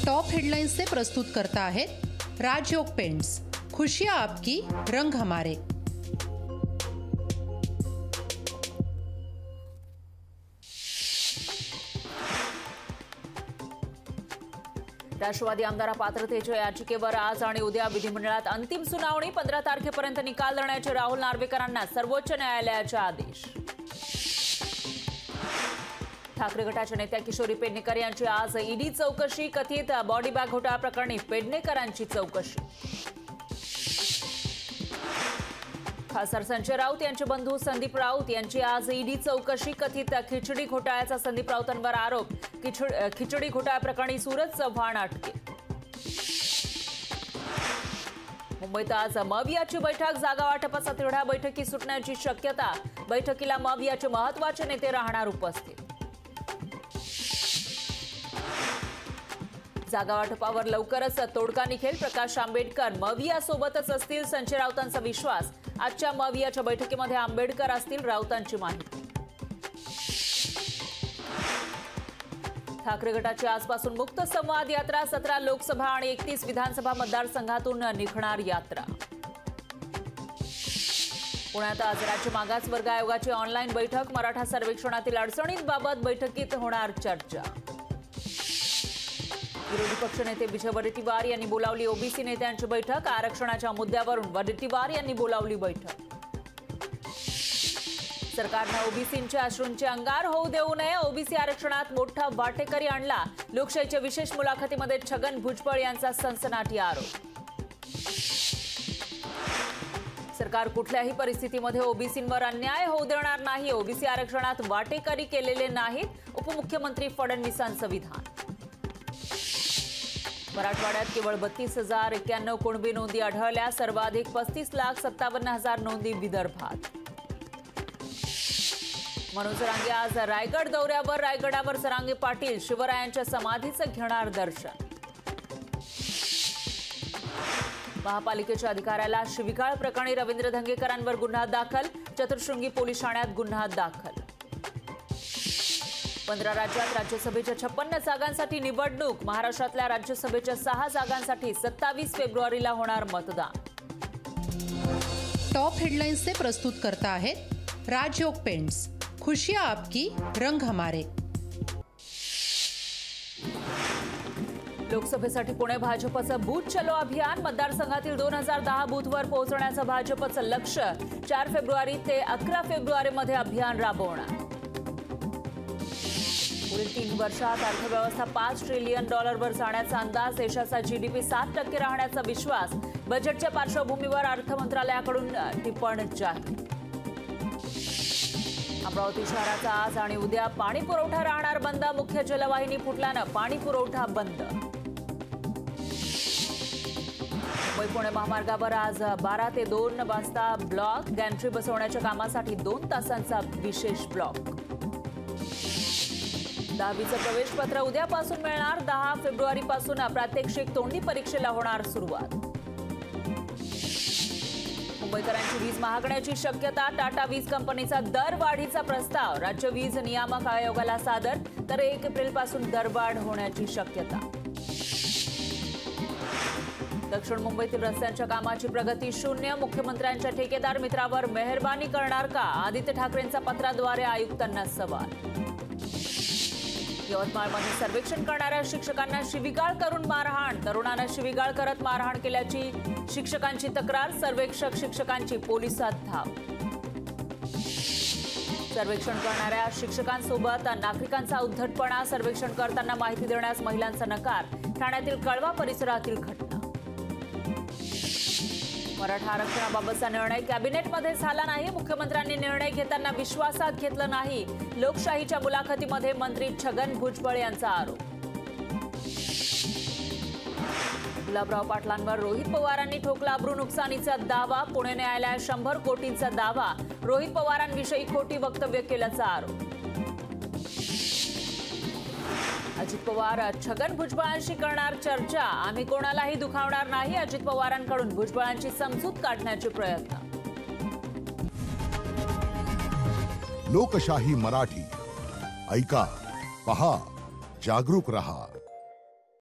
Top headlines से प्रस्तुत करता है राजयोग पेंट्स। खुशियां आपकी, रंग हमारे। राष्ट्रवादी आमदार पात्रतेच्या याचिकेवर आज आणि उद्या विधिमंडळात अंतिम सुनावणी। 15 तारखेपर्यंत निकाल देण्याचे राहुल नार्वेकरांना सर्वोच्च न्यायालयाचे आदेश। ठाकरे गटाच्या नेत्या किशोरी पेडणेकर यांची आज ईडी चौकशी। कथित बॉडी बॅग घोटाळा प्रकरणी पेडणेकरांची चौकशी। खासदार संजय राऊत यांचे बंधू संदीप राऊत यांची आज ईडी चौकशी। कथित खिचडी घोटाळ्याचा संदीप राऊतांवर आरोप। खिचडी घोटाळा प्रकरणी सूरज चव्हाण अटकेत। मुंबईत आज मवियाची बैठक। जागा वाटपाचा तिढा, बैठकी सुटण्याची शक्यता। बैठकीला मवियाचे महत्त्वाचे नेते राहणार उपस्थित। जागा वाटपावर लवकरच तोडगा निघेल। प्रकाश आंबेडकर मविया सोबतच असतील, संजय राऊतांचा विश्वास। आजच्या मवियाच्या बैठकीमध्ये आंबेडकर असतील, राऊतांची माहिती। ठाकरे गटाची आजपासून मुक्त संवाद यात्रा। 17 लोकसभा आणि 31 विधानसभा मतदारसंघातून निघणार यात्रा। पुण्यात आज राज्य मागासवर्ग आयोगाची ऑनलाईन बैठक। मराठा सर्वेक्षणातील अडचणींबाबत बैठकीत होणार चर्चा। विरोधी पक्षनेते विजय वडेट्टीवार यांनी बोलावली ओबीसी नेत्यांची बैठक। आरक्षणाच्या मुद्द्यावरून वडेट्टीवार यांनी बोलावली बैठक। सरकारने ओबीसींच्या अश्रूंचे अंगार होऊ देऊ नये। ओबीसी आरक्षणात मोठा वाटेकरी आणला। लोकशाहीच्या विशेष मुलाखतीमध्ये छगन भुजबळ यांचा सनसनाटी आरोप। सरकार कुठल्याही परिस्थितीमध्ये ओबीसींवर अन्याय होऊ देणार नाही। ओबीसी आरक्षणात वाटेकरी केलेले नाहीत, उपमुख्यमंत्री फडणवीसांचं विधान। मराठवाड्यात केवळ 32,091 कुणबी नोंदी आढळल्या। सर्वाधिक 35,57,000 नोंदी विदर्भात। मनोज जरांगे आज रायगड दौऱ्यावर। रायगडावर जरांगे पाटील शिवरायांच्या समाधीचं घेणार दर्शन। महापालिकेच्या अधिकाऱ्याला शिवीगाळ प्रकरणी रवींद्र धंगेकरांवर गुन्हा दाखल। चतुर्शृंगी पोलीस ठाण्यात गुन्हा दाखल। 15 राज्यात राज्यसभेच्या 56 जागांसाठी निवडणूक। महाराष्ट्रातल्या राज्यसभेच्या 6 जागांसाठी 27 फेब्रुवारीला होणार मतदान। टॉप हेडलाइन्स से प्रस्तुत करता है राजयोग पेंट्स। खुशियां आपकी, रंग हमारे। लोकसभेसाठी पुणे भाजपचं बूथ चलो अभियान। मतदारसंघातील 2010 बूथवर पोहोचण्याचं भाजपचं लक्ष्य। 4 फेब्रुवारी ते 11 फेब्रुवारीमध्ये अभियान राबवणार। पुढील 3 वर्षात अर्थव्यवस्था $5 ट्रिलियन वर जाण्याचा अंदाज। देशाचा जीडीपी 7% राहण्याचा विश्वास। बजेटच्या पार्श्वभूमीवर अर्थ मंत्रालयाकडून टिप्पण जाहीर। अमरावती शहराचा आज आणि उद्या पाणी पुरवठा राहणार बंद। मुख्य जलवाहिनी फुटल्यानं पाणी पुरवठा बंद। मुंबई पुणे महामार्गावर आज 12 ते 2 वाजता ब्लॉक। गॅन्ट्री बसवण्याच्या कामासाठी 2 तासांचा विशेष ब्लॉक। 10वीचं प्रवेशपत्र उद्यापासून मिळणार। 10 फेब्रुवारीपासून प्रात्यक्षिक तोंडी परीक्षेला होणार सुरुवात। मुंबईकरांची वीज महागण्याची शक्यता। टाटा वीज कंपनीचा दरवाढीचा प्रस्ताव राज्य वीज नियामक आयोगाला सादर। तर 1 एप्रिलपासून दरवाढ होण्याची शक्यता। दक्षिण मुंबईतील रस्त्यांच्या कामाची प्रगती शून्य। मुख्यमंत्र्यांच्या ठेकेदार मित्रावर मेहरबानी करणार का? आदित्य ठाकरेंचा पत्राद्वारे आयुक्तांना सवाल। यवतमाळमध्ये सर्वेक्षण करणाऱ्या शिक्षकांना शिवीगाळ करून मारहाण। तरुणांना शिवीगाळ करत मारहाण केल्याची शिक्षकांची तक्रार। सर्वेक्षक शिक्षकांची पोलिसात धाव। सर्वेक्षण करणाऱ्या शिक्षकांसोबत नागरिकांचा उद्धटपणा। सर्वेक्षण करताना माहिती देण्यास महिलांचा नकार। ठाण्यातील कळवा परिसरातील घटना। मराठा आरक्षणाबाबतचा निर्णय कॅबिनेटमध्ये झाला नाही। मुख्यमंत्र्यांनी निर्णय घेताना विश्वासात घेतलं नाही। लोकशाहीच्या मुलाखतीमध्ये मंत्री छगन भुजबळ यांचा आरोप। गुलाबराव पाटलांवर रोहित पवारांनी ठोकला अब्रू नुकसानीचा दावा। पुणे न्यायालयात 100 कोटींचा दावा। रोहित पवारांविषयी खोटी वक्तव्य केल्याचा आरोप। अजित पवार छगन भुजबळांशी करणार चर्चा। आम्ही कोणालाही दुखावणार नाही। अजित पवारांकडून भुजबळांची समजूत काढण्याचे प्रयत्न। लोकशाही मराठी ऐका, पहा, जागरूक रहा।